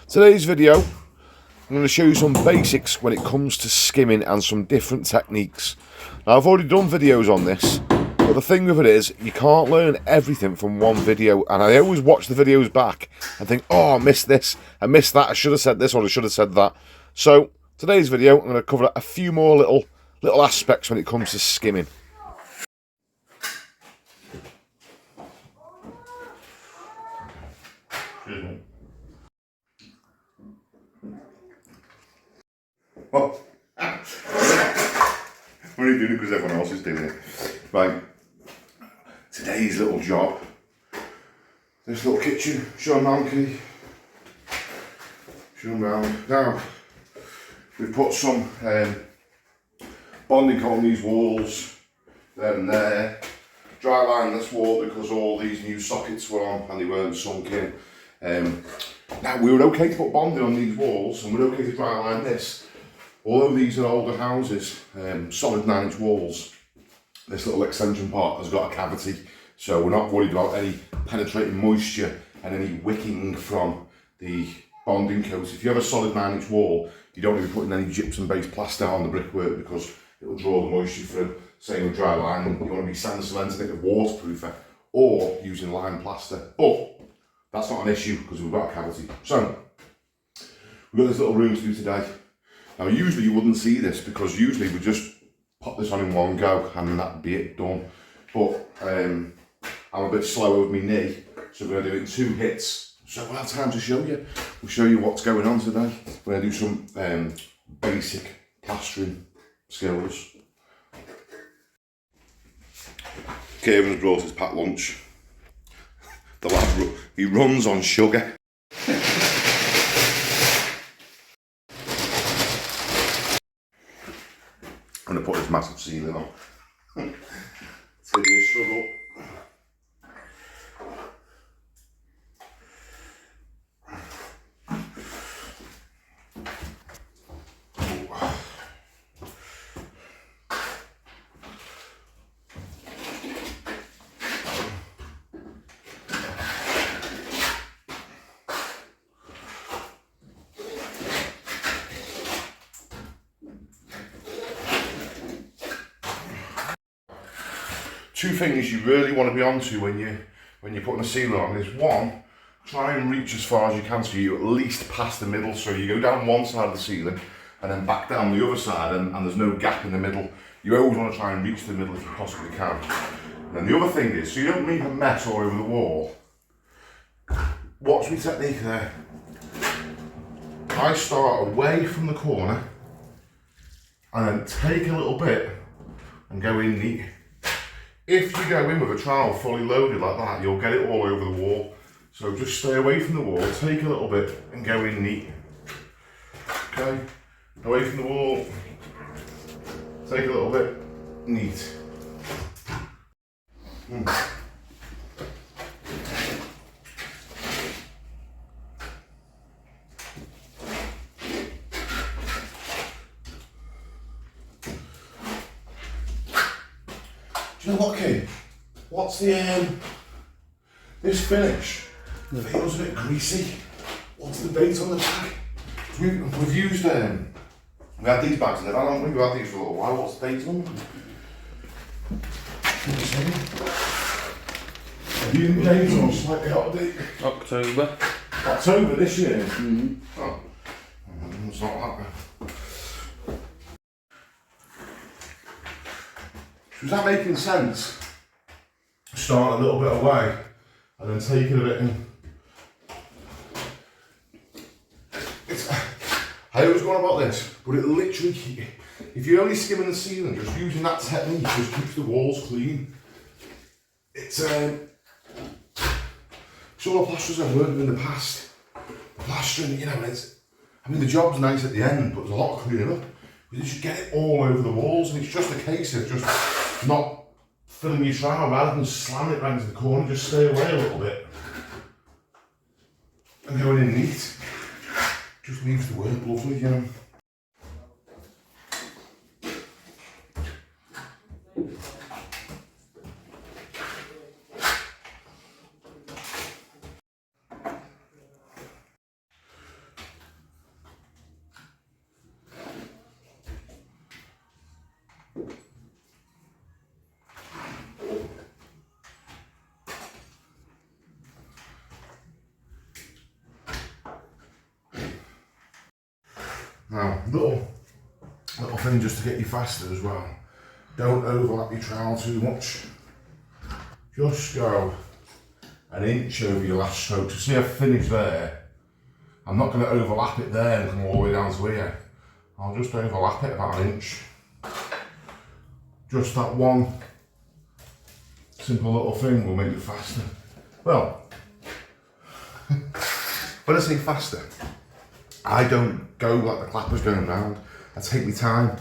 Today's video, I'm going to show you some basics when it comes to skimming and some different techniques. Now, I've already done videos on this, but the thing with it is you can't learn everything from one video, and I always watch the videos back and think, oh, I missed this, I missed that, I should have said this or I should have said that. So today's video, I'm going to cover a few more little aspects when it comes to skimming. Excuse me. Well, I'm only doing it because everyone else is doing it. Right, today's little job, this little kitchen, show them around, Kitty. Show them around. Now, we've put some bonding coat on these walls, there and there. Dry line this wall because all these new sockets were on and they weren't sunk in. Now, we were okay to put bonding on these walls and we're okay to dry line this. Although these are older houses, solid 9-inch walls, this little extension part has got a cavity, so we're not worried about any penetrating moisture and any wicking from the bonding coat. If you have a solid 9-inch wall, you don't need to be putting any gypsum-based plaster on the brickwork because it will draw the moisture through. Same with dry lining, you want to be sand cementing it with waterproofer or using lime plaster, but that's not an issue because we've got a cavity. So, we've got this little room to do today. Now usually you wouldn't see this because usually we just pop this on in one go and that'd be it, done. But I'm a bit slow with my knee, so we're going to do it in 2 hits. So we'll have time to show you. We'll show you what's going on today. We're going to do some basic plastering skills. Kevin's brought his packed lunch. The lad, he runs on sugar. I'm going to put this massive ceiling on. It's going to be a struggle. Two things you really want to be onto when you're putting a ceiling on is, one, try and reach as far as you can so you at least past the middle. So you go down one side of the ceiling and then back down the other side and there's no gap in the middle. You always want to try and reach the middle if you possibly can. And then the other thing is, so you don't leave a mess all over the wall, watch my technique there. I start away from the corner and then take a little bit and go in neat. If you go in with a trowel fully loaded like that, you'll get it all over the wall. So just stay away from the wall, take a little bit and go in neat. Okay, away from the wall, take a little bit, neat. Do you know what, kid? What's the this finish? It feels a bit greasy. What's the date on the bag? We've used we had these bags in there, haven't we? We've had these for a little while. What's the date on them? The date or slightly out of date? October. October this year? Mm-hmm. Oh, it's not happening. Is that making sense? Start a little bit away and then take it a bit in. I always go on about this, but it literally, if you're only skimming the ceiling, just using that technique just keeps the walls clean. It's some of the plasterers I've worked with in the past, plastering, you know, the job's nice at the end, but there's a lot of cleaning up. You just get it all over the walls, and it's just a case of just not filling your trowel rather than slam it right into the corner. Just stay away a little bit and going in neat. Just leaves the work lovely, you know. Now, little thing just to get you faster as well. Don't overlap your trowel too much. Just go an inch over your last stroke. So see I've finished there. I'm not going to overlap it there and come all the way down to here. I'll just overlap it about an inch. Just that one simple little thing will make it faster. Well, when I say faster, I don't go like the clapper's going round. I take my time,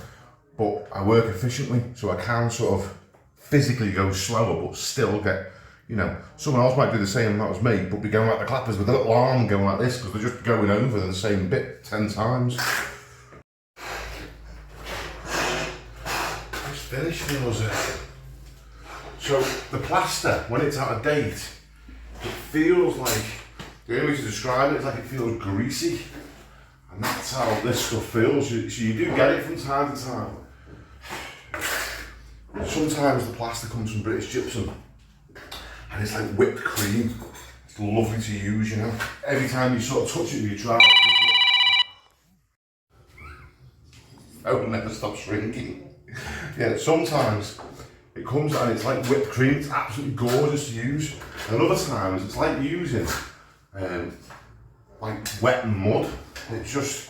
but I work efficiently, so I can sort of physically go slower, but still get, you know, someone else might do the same amount as me, but be going like the clappers with a little arm going like this, because they're just going over the same bit 10 times. It's finished for us. So the plaster, when it's out of date, it feels like, the only way to describe it is like it feels greasy. And that's how this stuff feels. So you do get it from time to time. Sometimes the plaster comes from British Gypsum and it's like whipped cream. It's lovely to use, you know. Every time you sort of touch it with your trowel, oh, it never stops shrinking. Yeah, sometimes it comes and it's like whipped cream. It's absolutely gorgeous to use. And other times it's like using like wet mud. It's just,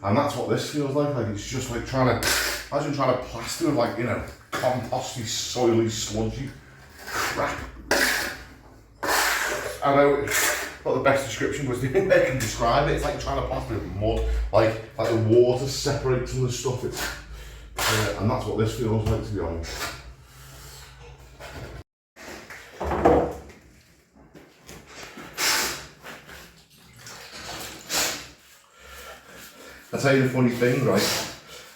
and that's what this feels like. Like it's just like imagine trying to plaster with like, you know, composty, soily, sludgy crap. I know what the best description was, the only way I can describe it, it's like trying to plaster with mud, like the water separates from the stuff. It's, and that's what this feels like, to be honest. I'll tell you the funny thing, right?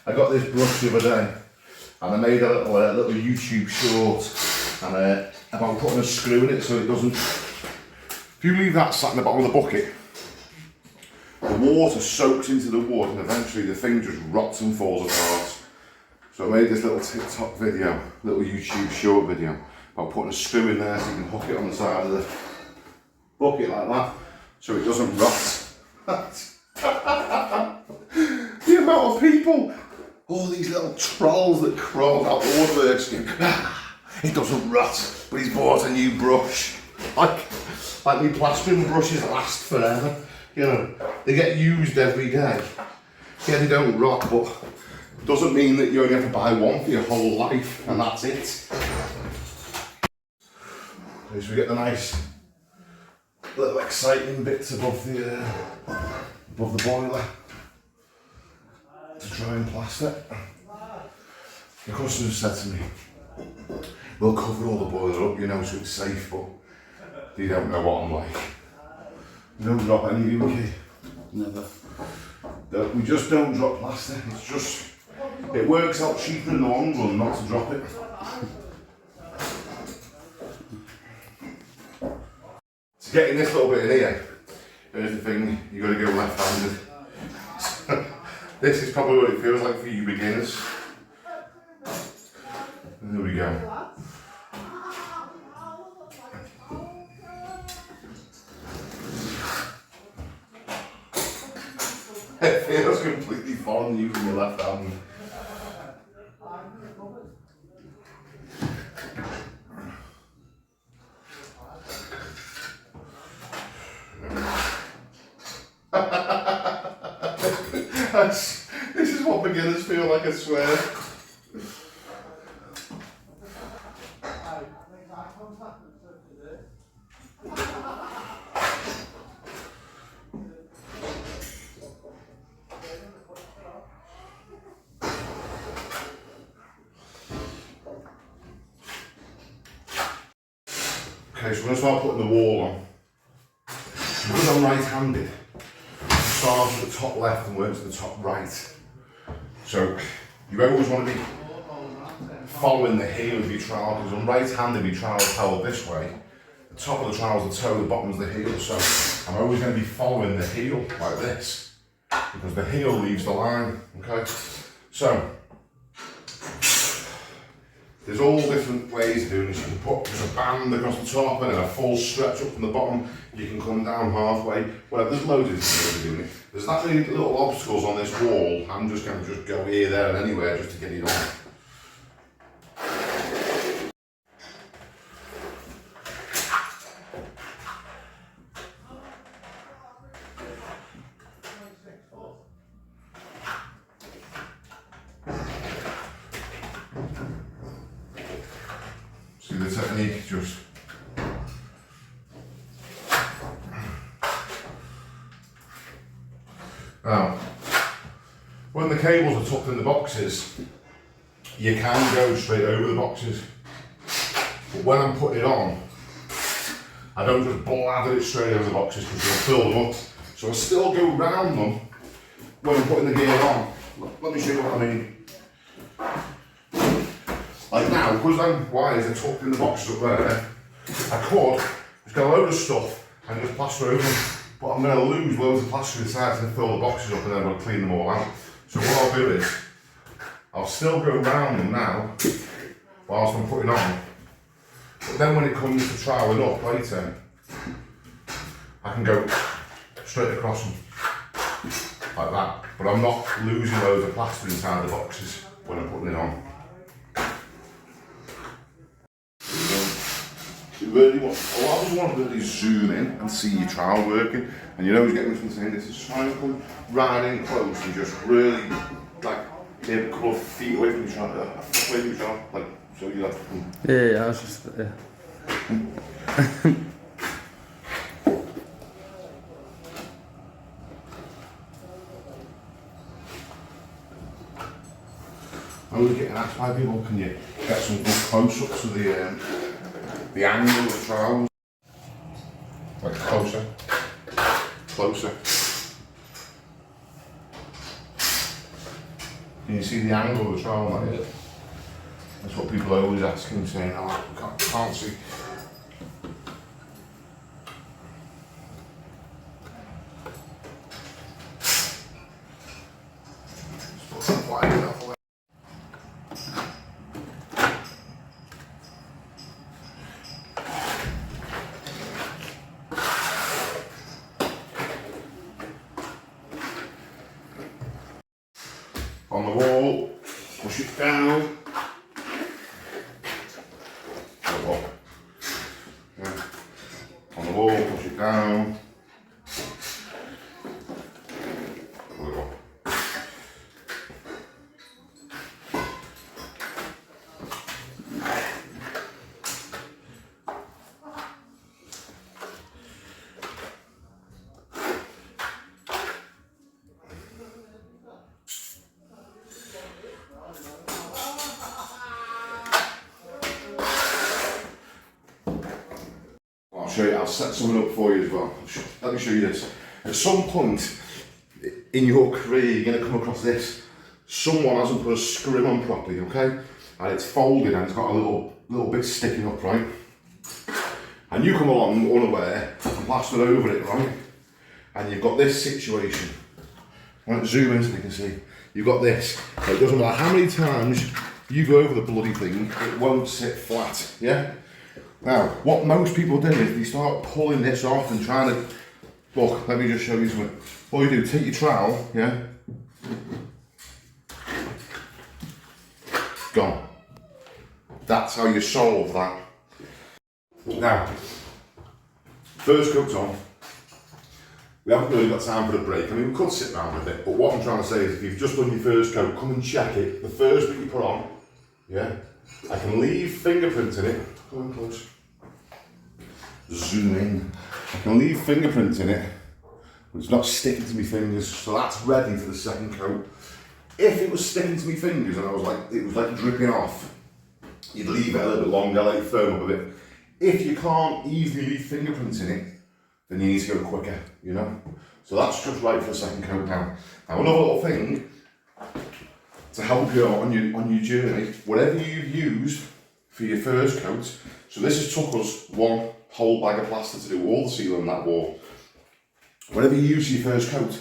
I got this brush the other day and I made a little YouTube short and about putting a screw in it so it doesn't, if you leave that sat in the bottom of the bucket, the water soaks into the wood and eventually the thing just rots and falls apart. So I made this little TikTok video, little YouTube short video about putting a screw in there so you can hook it on the side of the bucket like that so it doesn't rot. The amount of people, all these little trolls that crawl out the woodworks going, it doesn't rot, but he's bought a new brush. Like me plastering brushes last forever. You know, they get used every day. Yeah, they don't rot, but doesn't mean that you only have to buy one for your whole life, and that's it. So we get the nice little exciting bits above the boiler to try and plaster. The customer said to me, we'll cover all the boiler up, you know, so it's safe, but they don't know what I'm like. We don't drop any UK. Never. We just don't drop plaster. It's just, it works out cheaper in the long run not to drop it. To get in this little bit in here, here's the thing, you got to go left-handed. This is probably what it feels like for you beginners. And there we go. It feels completely foreign using your left hand. This is what beginners feel like, I swear. Okay, so we're going to start putting the wall on. Because I'm right-handed, start at the top left and work to the top right. So you always want to be following the heel of your trowel, because I'm right-handed, my trowel's held this way. The top of the trowel's the toe, the bottom's the heel, so I'm always going to be following the heel like this, because the heel leaves the line, okay? So, there's all different ways of doing this. You can put just a band across the top and then a full stretch up from the bottom. You can come down halfway. Well, there's loads of different ways of doing it. There's that many little obstacles on this wall. I'm just going to just go here, there and anywhere just to get it on. See the technique, just now, when the cables are tucked in the boxes, you can go straight over the boxes, but when I'm putting it on, I don't just blather it straight over the boxes because you'll fill them up. So I still go round them when I'm putting the gear on. Let me show you what I mean. Like now, because them wires are tucked in the boxes up there, I could just get a load of stuff and just plaster over them, but I'm going to lose loads of plaster inside to fill the boxes up and then I'll clean them all out. So what I'll do is, I'll still go round them now, whilst I'm putting on, but then when it comes to troweling up later, I can go straight across them, like that. But I'm not losing loads of plaster inside the boxes when I'm putting it on. A lot of us want to really zoom in and see your trowel working, and you always get me from saying this is trying to come right in close and just really like maybe a couple of feet away from each other, like show you that. Yeah, I was just I was getting asked by people, can you get some good close-ups of the angle of the trowel? Like closer. Can you see the angle of the trowel like this? That's what people are always asking, saying, oh, I can't see. Just put some wire in that way. On the wall, push it down. Go up. Yeah. On the wall, push it down. Go up. I'll set something up for you as well. Let me show you this. At some point in your career, you're going to come across this. Someone hasn't put a scrim on properly, okay? And it's folded and it's got a little bit sticking up, right? And you come along unaware and plaster over it, right? And you've got this situation. I want to zoom in so you can see. You've got this. So it doesn't matter how many times you go over the bloody thing, it won't sit flat, yeah? Now, what most people do is they start pulling this off and trying to, look, let me just show you something. All you do, take your trowel, yeah? Gone. That's how you solve that. Now, first coat's on. We haven't really got time for the break. I mean, we could sit around with it, but what I'm trying to say is if you've just done your first coat, come and check it. The first bit you put on, yeah? I can leave fingerprints in it. Go in close. Zoom in. I can leave fingerprints in it, but it's not sticking to my fingers, so that's ready for the second coat. If it was sticking to my fingers and it was like dripping off, you'd leave it a little bit longer, let it firm up a bit. If you can't easily leave fingerprints in it, then you need to go quicker, you know? So that's just right for the second coat now. Now another little thing to help you on your journey, whatever you've used for your first coat, so this has took us one whole bag of plaster to do all the sealing on that wall. Whatever you use for your first coat,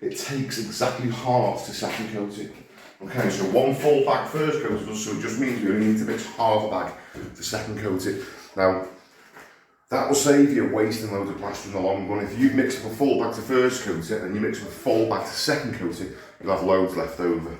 it takes exactly half to second coat it. Okay, so one full bag first coat, so it just means we only need to mix half a bag to second coat it. Now, that will save you wasting loads of plaster in the long run. If you mix up a full bag to first coat it and you mix up a full bag to second coat it, you'll have loads left over.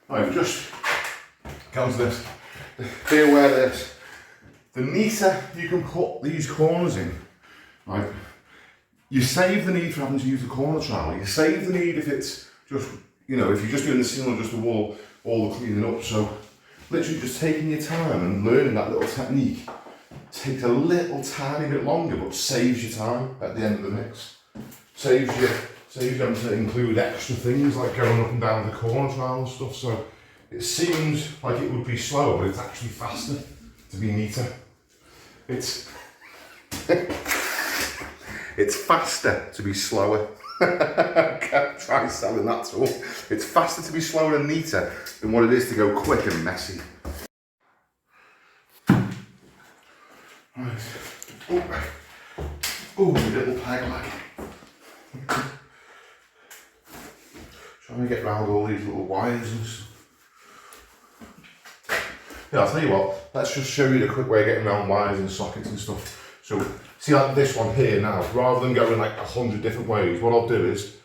Right, just come to this. Be aware of this. The neater you can put these corners in, right, you save the need for having to use the corner trowel. You save the need if it's just, you know, if you're just doing the ceiling or just the wall, all the cleaning up. So literally just taking your time and learning that little technique takes a little tiny bit longer, but saves you time at the end of the mix. Saves you having to include extra things like going up and down the corner trowel and stuff. So it seems like it would be slower, but it's actually faster to be neater. It's it's faster to be slower. Can't try selling that tool. It's faster to be slower and neater than what it is to go quick and messy. Right. Oh, little peg leg. Trying to get around all these little wires and stuff. Yeah, I'll tell you what, let's just show you the quick way of getting around wires and sockets and stuff. So, see like this one here now, rather than going like 100 different ways, what I'll do is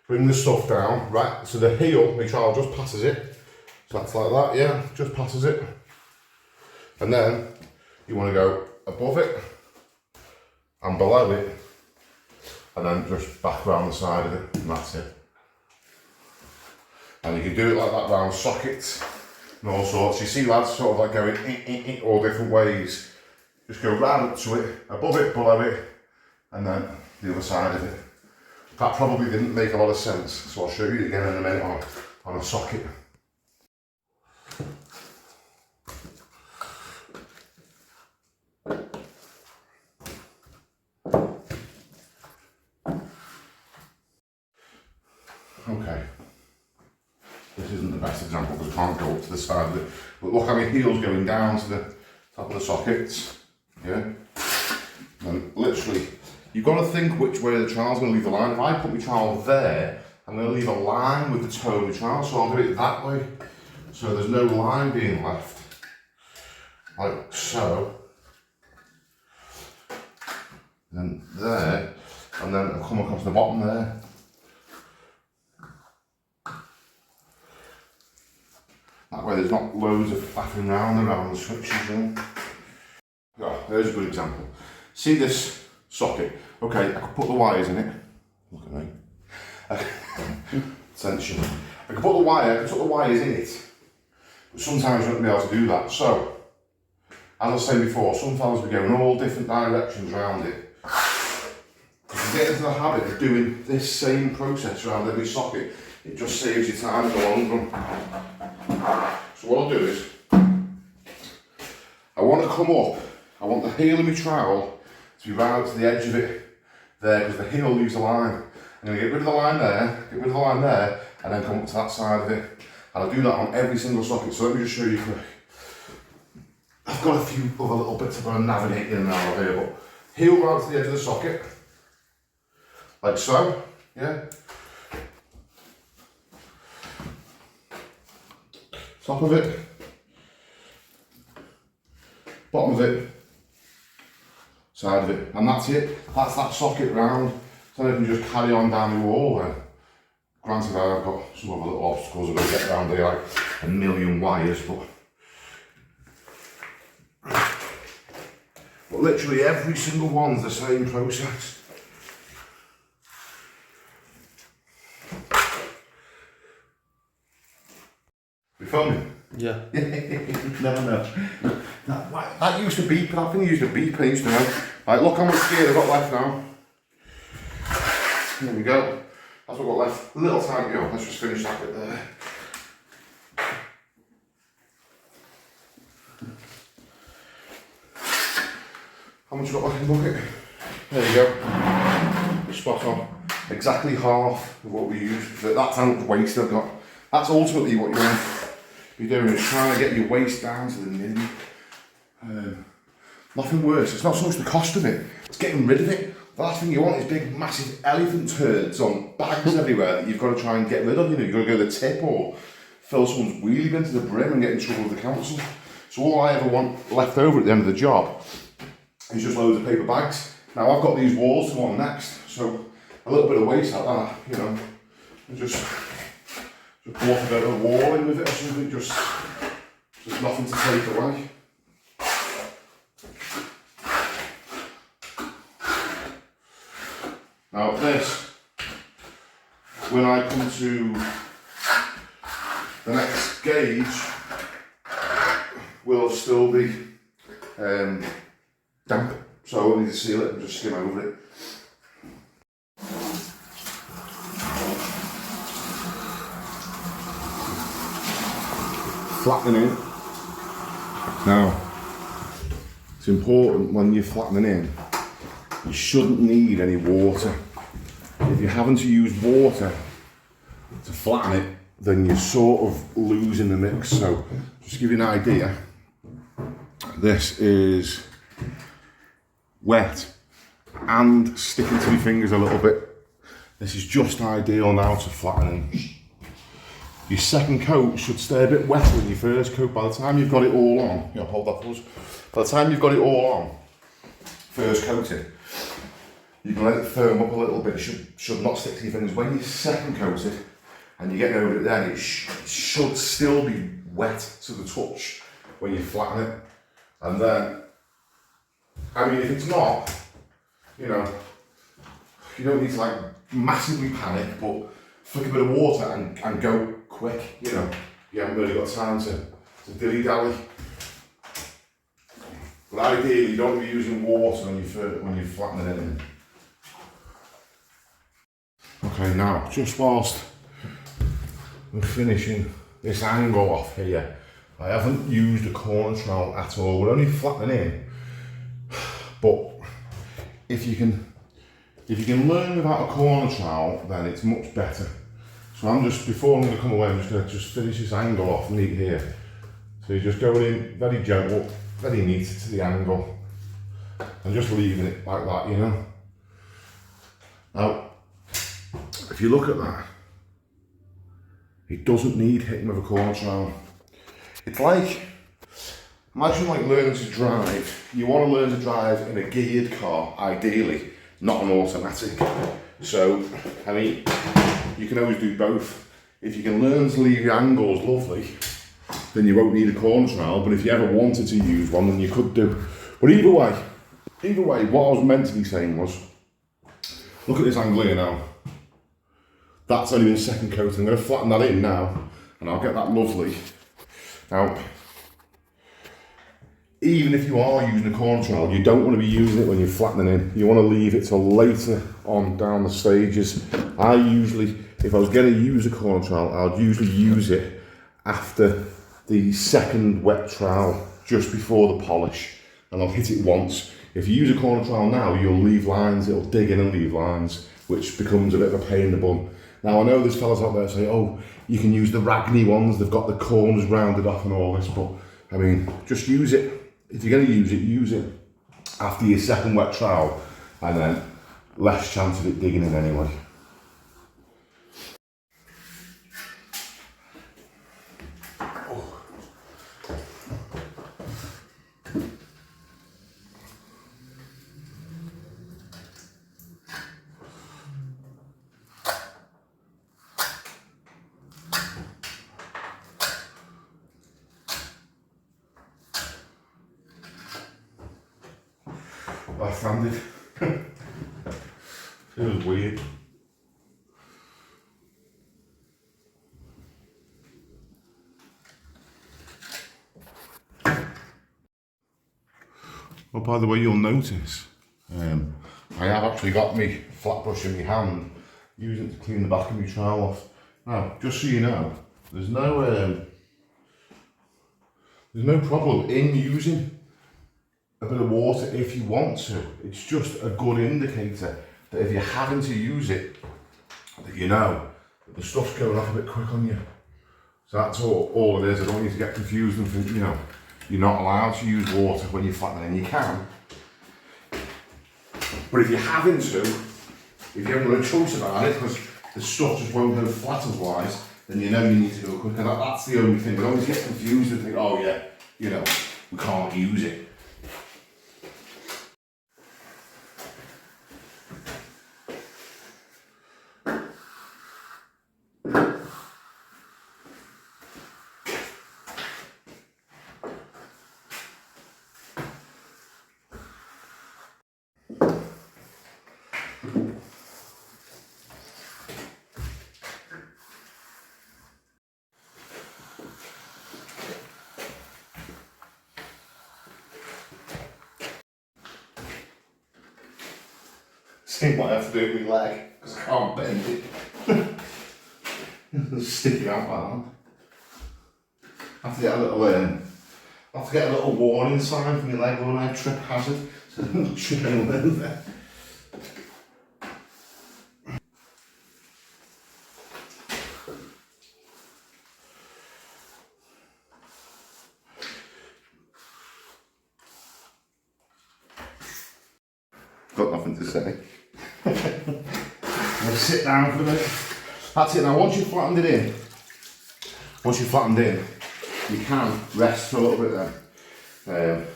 bring the stuff down, right, so the heel, my child just passes it. So that's like that, yeah, just passes it. And then you want to go above it and below it, and then just back around the side of it, and that's it. And you can do it like that round sockets and all sorts. You see lads sort of like going all different ways. Just go round up to it, above it, below it, and then the other side of it. That probably didn't make a lot of sense, so I'll show you again in a minute on a socket. Okay. This isn't the best example because I can't go up to the side of it. But look how my heel's going down to the top of the sockets. Yeah? And literally, you've got to think which way the trowel's going to leave the line. If I put my trowel there, I'm going to leave a line with the toe of the trowel, so I'll do it that way. So there's no line being left. Like so. Then there, and then I'll come across the bottom there. That way there's not loads of faffing around the switches. Oh, there's a good example. See this socket? Okay, I could put the wires in it. Look at me. Attention. I could put the wires in it. But sometimes you won't be able to do that. So, as I was saying before, some fellas will go in all different directions around it. If you get into the habit of doing this same process around every socket, it just saves you time in the long run. So what I'll do is, I want to come up, I want the heel of my trowel to be right up to the edge of it there, because the heel leaves the line. I'm going to get rid of the line there, and then come up to that side of it. And I'll do that on every single socket, so let me just show you quick. I've got a few other little bits I've got to navigate in and out of here, but heel right to the edge of the socket, like so, yeah. Top of it, bottom of it, side of it, and that's it. That's that socket round. So then I can just carry on down the wall then. Granted, I've got some other little obstacles I've got to get around here, like a million wires, but literally every single one's the same process. We filming? Yeah. Never know. That used to beep, that thing used to beep, I used to know. Right, look how much gear I've got left now. There we go. That's what I've got left. A little tiny go. Let's just finish that bit there. up like a bucket. There you go. Spot on. Exactly half of what we use. That's how much waste I've got. That's ultimately what you want to be doing, is trying to get your waste down to the minimum. Nothing worse. It's not so much the cost of it, it's getting rid of it. The last thing you want is big, massive elephant turds on bags everywhere that you've got to try and get rid of. You know, you've got to go to the tip or fill someone's wheelie bin to the brim and get in trouble with the council. So all I ever want left over at the end of the job is just loads of paper bags. Now I've got these walls to go on next, so a little bit of waste like that, you know, and just block a bit of a wall in with it or something, just nothing to take away. Now this, when I come to the next gauge, will still be damp, so I need to seal it and just skim over it. Flattening in. Now, it's important when you're flattening in, you shouldn't need any water. If you're having to use water to flatten it, then you're sort of losing the mix. So, just to give you an idea, this is wet and sticking to your fingers a little bit. This is just ideal now to flatten in. Your second coat should stay a bit wetter than your first coat. By the time you've got it all on, you know, hold that for us. By the time you've got it all on, first coating, you can let it firm up a little bit. It should not stick to your fingers. When you're second coated and you're getting over it then, it should still be wet to the touch when you flatten it. And then, I mean, if it's not, you know, you don't need to like massively panic, but flick a bit of water and go quick, you know. You haven't really got time to dilly-dally. But ideally, you don't be using water when you're flattening it in. Okay, now, just whilst I'm finishing this angle off here, I haven't used a corner trowel at all. We're only flattening in, but if you can learn without a corner trowel, then it's much better. So before I'm going to come away, I'm just going to finish this angle off neat here. So you're just going in very gentle, very neat to the angle, and just leaving it like that, you know. Now, if you look at that, it doesn't need hitting with a corner trowel. It's like, imagine like learning to drive. You want to learn to drive in a geared car, ideally, not an automatic. So, I mean, you can always do both. If you can learn to leave your angles lovely, then you won't need a corner trowel, but if you ever wanted to use one, then you could do. But either way, what I was meant to be saying was, look at this angle here now. That's only been second coat. I'm going to flatten that in now, and I'll get that lovely. Now, even if you are using a corner trowel, you don't want to be using it when you're flattening in. You want to leave it till later on down the stages. I usually, if I was going to use a corner trowel, I'd usually use it after the second wet trowel, just before the polish, and I'll hit it once. If you use a corner trowel now, you'll leave lines, it'll dig in and leave lines, which becomes a bit of a pain in the bum. Now I know there's fellas out there say, oh, you can use the Ragney ones, they've got the corners rounded off and all this, but I mean, just use it. If you're going to use it after your second wet trowel, and then less chance of it digging in anyway. Left-handed. Feels weird. Oh, by the way, you'll notice I have actually got my flat brush in my hand, using it to clean the back of my trowel off. Now, just so you know, there's no problem in using a bit of water if you want to. It's just a good indicator that if you're having to use it, that you know that the stuff's going off a bit quick on you. So that's all it is. I don't want you to get confused and think, you know, you're not allowed to use water when you're flattening. You can. But if you're having to, if you haven't got a choice about it, because the stuff just won't go flat otherwise, then you know you need to go quicker. That's the only thing. Don't always get confused and think, oh yeah, you know, we can't use it. See what I have to do with my leg, because I can't bend it. Stick it out like that. I have to get a little warning sign for my leg when I trip hazard, so I don't trip anywhere there. Got nothing to say. I'll sit down for a minute. That's it. Now once you've flattened it in, you can rest for a little bit then.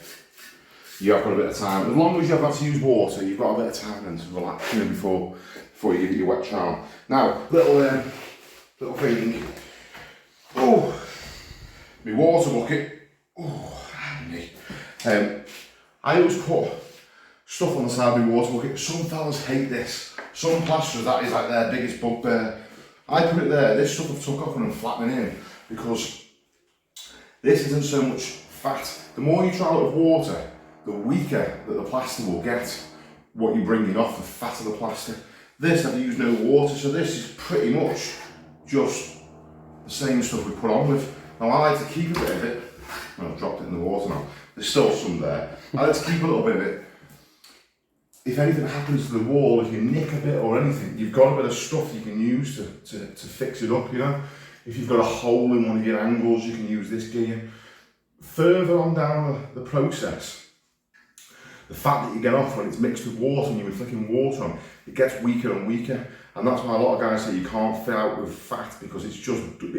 You have got a bit of time. As long as you have to use water, you've got a bit of time then to relax, you know, before you get your wet trowel. Now, little thing. Oh, my water bucket. Oh, handy. I always put stuff on the side of my water bucket. Some fellas hate this. Some plasterers, that is like their biggest bugbear. I put it there. This stuff I've took off and I'm flattening in because this isn't so much fat. The more you trowel it with water, the weaker that the plaster will get. What you're bringing off, the fat of the plaster. This I've used no water, so this is pretty much just the same stuff we put on with. Now I like to keep a bit of it. I've dropped it in the water now. There's still some there. I like to keep a little bit of it. If anything happens to the wall, if you nick a bit or anything, you've got a bit of stuff you can use to fix it up, you know. If you've got a hole in one of your angles, you can use this gear. Further on down the process, the fat that you get off when it's mixed with water and you're flicking water on, it gets weaker and weaker. And that's why a lot of guys say you can't fill out with fat because it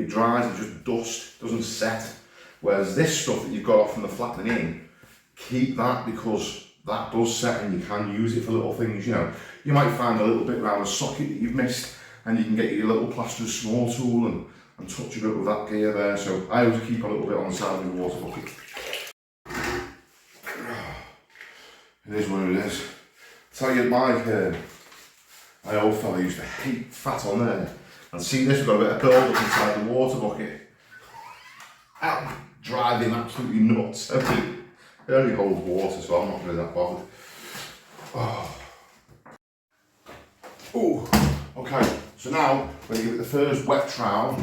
dries, it's just dust, it doesn't set. Whereas this stuff that you've got off from the flattening in, keep that because that does set and you can use it for little things, you know. You might find a little bit around a socket that you've missed and you can get your little plaster small tool and touch a bit with that gear there. So I always keep a little bit on the side of the water bucket. It is what it is. Tell you, my old fella used to hate fat on there. And see this, we've got a bit of build up inside the water bucket. That would drive him absolutely nuts. It only holds water, so I'm not really that bothered. Oh, okay. So now, when you give it the first wet trowel,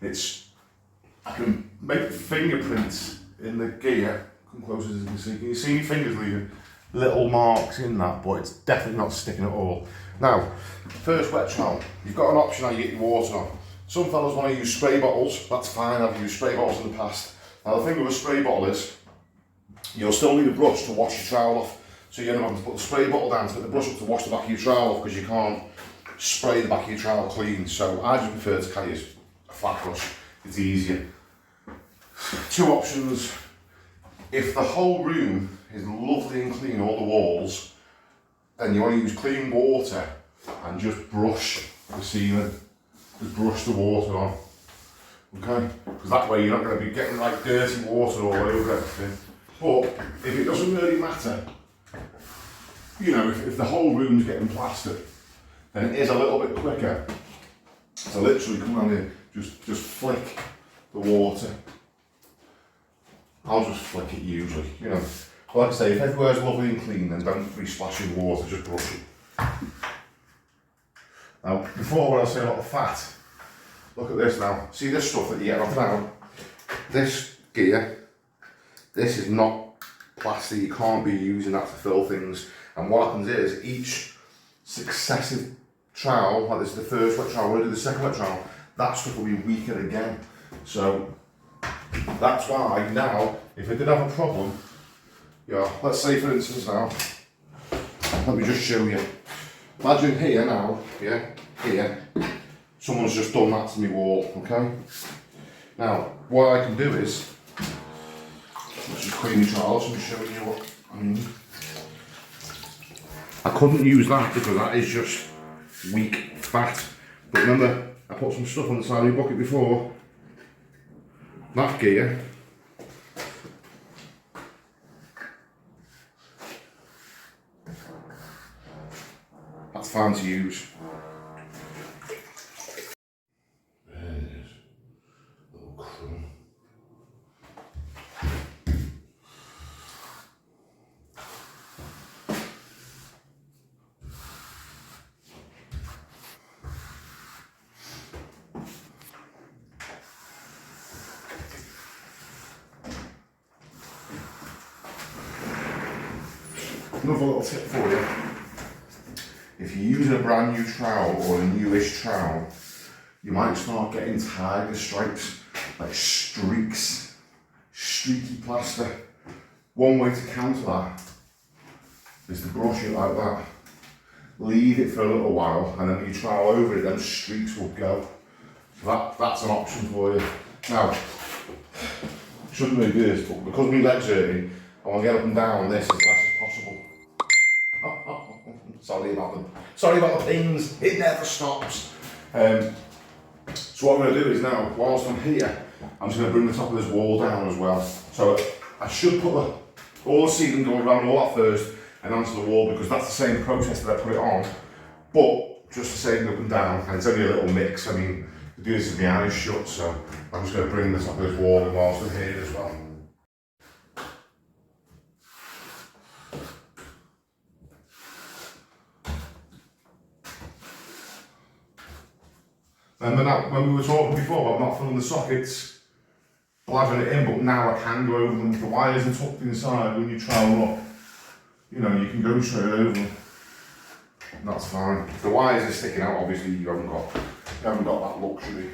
I can make fingerprints in the gear. Come closer as you can see. Can you see my fingers leaving little marks in that? But it's definitely not sticking at all. Now, first wet trowel. You've got an option how you get your water on. Some fellas want to use spray bottles. That's fine. I've used spray bottles in the past. Now the thing with a spray bottle is, you'll still need a brush to wash your trowel off. So you're going to have to put the spray bottle down to get the brush up to wash the back of your trowel off because you can't spray the back of your trowel clean. So I just prefer to carry a flat brush. It's easier. Two options. If the whole room is lovely and clean, all the walls, then you want to use clean water and just brush the ceiling. Just brush the water on. Okay? Because that way you're not going to be getting like dirty water all over everything. But if it doesn't really matter, you know, if the whole room's getting plastered, then it is a little bit quicker to literally come around here, just flick the water. I'll just flick it usually, you know. But like I say, if everywhere's lovely and clean, then don't be splashing water, just brush it. Now, before when I say about the fat, look at this now. See this stuff that you get off now? This gear, this is not plaster. You can't be using that to fill things. And what happens is each successive trowel, like this is the first wet trowel, we'll do the second wet trowel, that stuff will be weaker again. So that's why now, if I did have a problem, yeah, let's say for instance now, let me just show you. Imagine here now, yeah, here, someone's just done that to my wall, okay? Now, what I can do is, let's just clean the trowels and show you what I mean. I couldn't use that because that is just weak fat. But remember, I put some stuff on the side of the bucket before. That gear. That's fine to use. There it is. Little crumb. Another little tip for you. If you're using a brand new trowel or a newish trowel, you might start getting tiger stripes, like streaks, streaky plaster. One way to counter that is to brush it like that. Leave it for a little while, and then when you trowel over it, them streaks will go. So that's an option for you. Now, shouldn't really do this, but because my legs are hurting, I want to get up and down this as less as possible. Sorry about the pings, it never stops. So what I'm going to do is now, whilst I'm here, I'm just going to bring the top of this wall down as well. So I should put all the sealing going around all that first and onto the wall, because that's the same process that I put it on, but just to save it up and down, and it's only a little mix. I mean, to do this with my eyes shut, so I'm just going to bring the top of this wall in whilst I'm here as well. And then when we were talking before about not filling the sockets, bladdering it in, but now I can go over them. If the wires are tucked inside when you trowel up, you know, you can go straight over them. And that's fine. If the wires are sticking out, obviously you haven't got that luxury.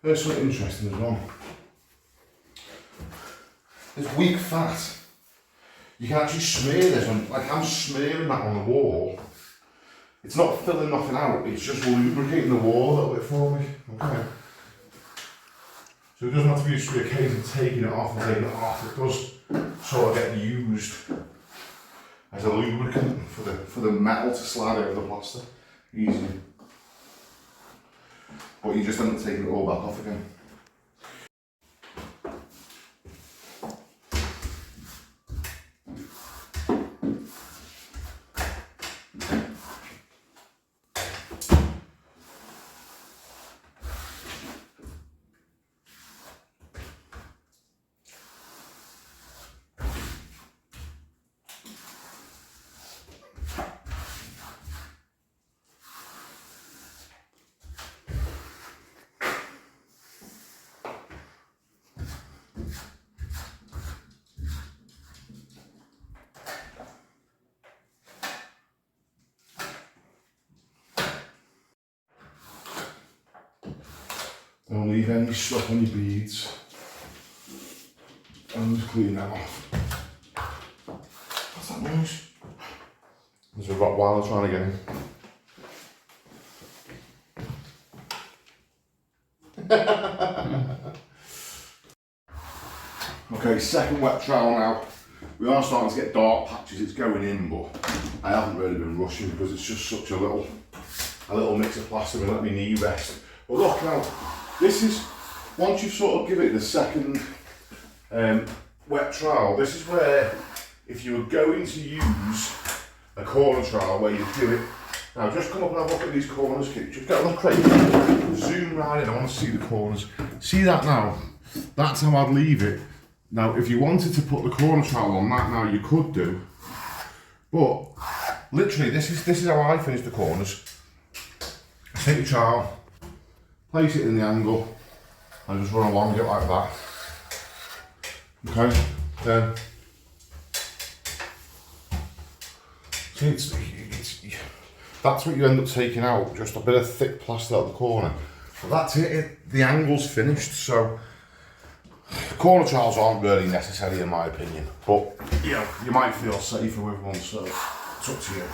There's something interesting as well. There's weak fat. You can actually smear this on, like I'm smearing that on the wall. It's not filling nothing out, it's just lubricating the wall a little bit for me. Okay. So it doesn't have to be just a case of taking it off and taking it off. It does sort of get used as a lubricant for the metal to slide over the plaster easily. But you just end up taking it all back off again. Don't leave any stuff on your beads. And just clean them off. What's that noise? There's a Rottweiler trying to get in. Okay, second wet trowel now. We are starting to get dark patches, it's going in, but I haven't really been rushing because it's just such a little mix of plaster and let me knee rest. But look now, this is, once you've sort of given it the second wet trowel, this is where, if you were going to use a corner trowel where you do it, now just come up and have a look at these corners, just get a look right, zoom right in, I want to see the corners. See that now? That's how I'd leave it. Now, if you wanted to put the corner trowel on that now, you could do, but literally this is how I finish the corners. I take the trowel, place it in the angle, and just run along it like that. Okay, then see, that's what you end up taking out, just a bit of thick plaster out the corner. But that's it, the angle's finished. So corner trowels aren't really necessary in my opinion, but you know, you might feel safer with one, so it's up to you.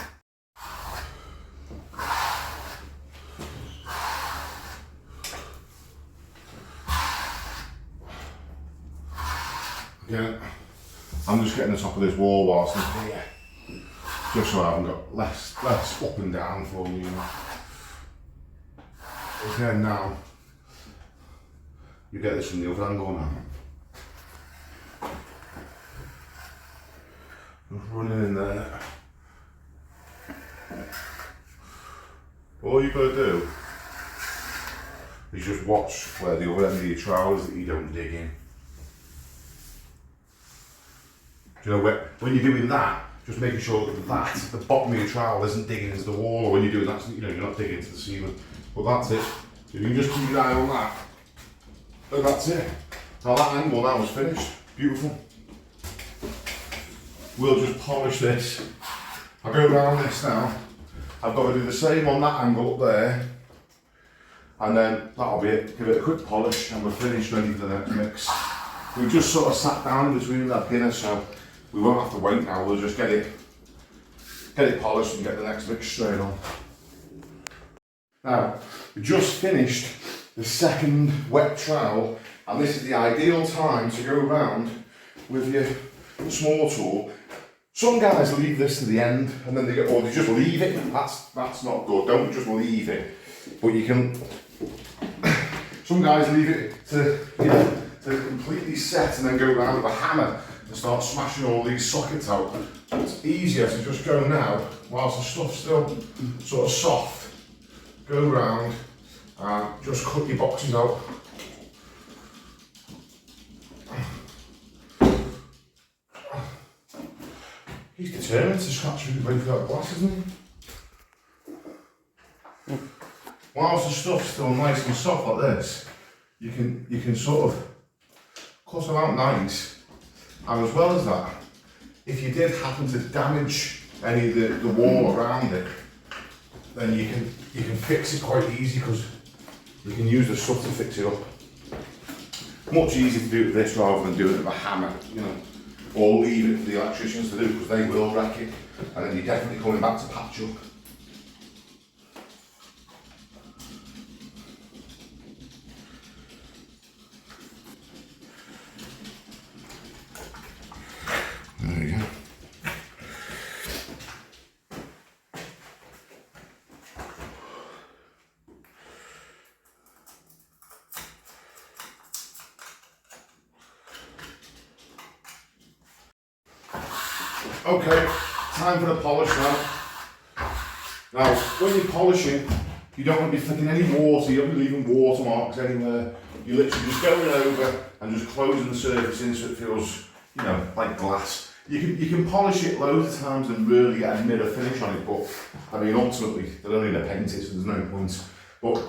Again, I'm just getting the top of this wall whilst I'm here, just so I haven't got less up and down for me, you know. Okay, now you get this from the other angle now. Just running in there. All you've got to do is just watch where the other end of your trowel is that you don't dig in. Do you know, when you're doing that, just making sure that the bottom of your trowel isn't digging into the wall, or when you're doing that, you know, you're not digging into the ceiling. But that's it. So you can just keep your eye on that. And that's it. Now that angle now is finished. Beautiful. We'll just polish this. I'll go around this now. I've got to do the same on that angle up there. And then that'll be it. Give it a quick polish and we're finished, ready for the next mix. We've just sort of sat down in between that dinner, so we won't have to wait now. We'll just get it polished and get the next mix straight on. Now, we just finished the second wet trowel, and this is the ideal time to go around with your small tool. Some guys leave this to the end and then they go, or they just leave it. That's not good. Don't just leave it. But you can. Some guys leave it to, you know, to completely set and then go around with a hammer and start smashing all these sockets out. It's easier to just go now whilst the stuff's still sort of soft. Go around and just cut your boxes out. He's determined to scratch through the both that glass, isn't he? Whilst the stuff's still nice and soft like this, you can sort of cut them out nice. And as well as that, if you did happen to damage any of the wall around it, then you can fix it quite easy because you can use the stuff to fix it up. Much easier to do it with this rather than doing it with a hammer, you know. Or leave it for the electricians to do because they will wreck it, and then you're definitely coming back to patch up. There you go. Okay, time for the polish now. Now, when you're polishing, you don't want to be flicking any water, you don't want to be leaving watermarks anywhere. You're literally just going over and just closing the surface in so it feels, you know, like glass. You can polish it loads of times and really get a mirror finish on it, but I mean, ultimately, they're only going to paint it, so there's no point. But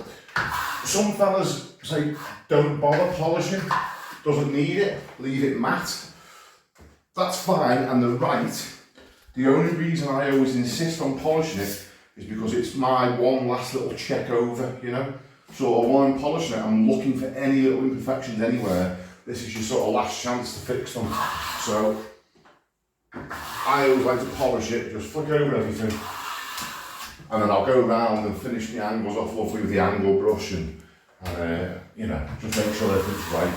some fellas say, don't bother polishing, doesn't need it, leave it matte. That's fine and they're right. The only reason I always insist on polishing it is because it's my one last little check over, you know. So while I'm polishing it, I'm looking for any little imperfections anywhere. This is your sort of last chance to fix them. So I always like to polish it, just flick over everything. And then I'll go around and finish the angles off lovely with the angle brush and you know, just make sure everything's right.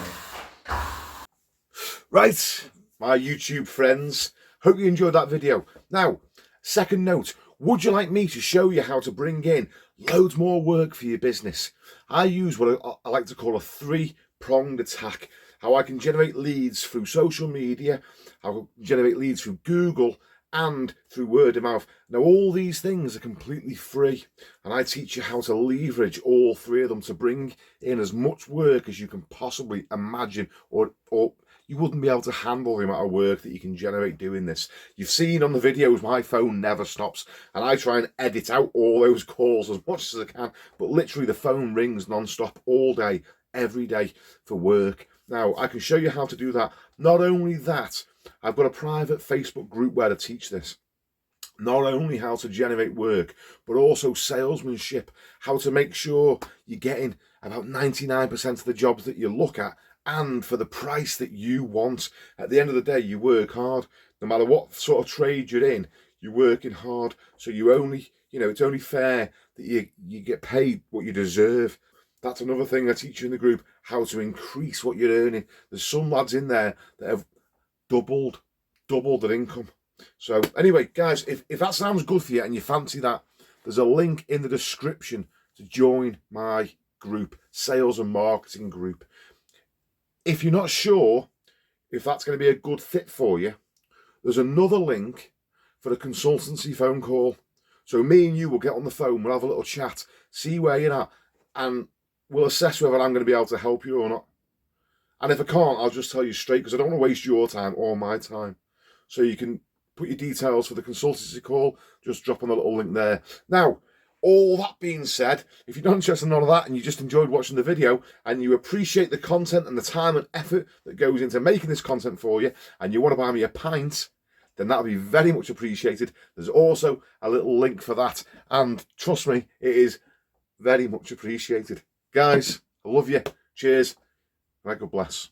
Right, my YouTube friends, hope you enjoyed that video. Now, second note, would you like me to show you how to bring in loads more work for your business? I use what I like to call a three-pronged attack. How I can generate leads through social media, how I can generate leads through Google, and through word of mouth. Now, all these things are completely free, and I teach you how to leverage all three of them to bring in as much work as you can possibly imagine, or you wouldn't be able to handle the amount of work that you can generate doing this. You've seen on the videos my phone never stops, and I try and edit out all those calls as much as I can, but literally the phone rings non-stop all day, every day for work. Now, I can show you how to do that. Not only that, I've got a private Facebook group where I teach this. Not only how to generate work, but also salesmanship, how to make sure you're getting about 99% of the jobs that you look at, and for the price that you want. At the end of the day, you work hard. No matter what sort of trade you're in, you're working hard. So you only, you know, it's only fair that you get paid what you deserve. That's another thing I teach you in the group, how to increase what you're earning. There's some lads in there that have doubled their income. So anyway, guys, if that sounds good for you and you fancy that, there's a link in the description to join my group, sales and marketing group. If you're not sure if that's going to be a good fit for you, there's another link for a consultancy phone call. So me and you will get on the phone, we'll have a little chat, see where you're at, and we'll assess whether I'm going to be able to help you or not. And if I can't, I'll just tell you straight, because I don't want to waste your time or my time. So you can put your details for the consultancy call, just drop on the little link there. Now, all that being said, if you're not interested in none of that and you just enjoyed watching the video and you appreciate the content and the time and effort that goes into making this content for you, and you want to buy me a pint, then that would be very much appreciated. There's also a little link for that, and trust me, it is very much appreciated. Guys, I love you. Cheers. Right, God bless.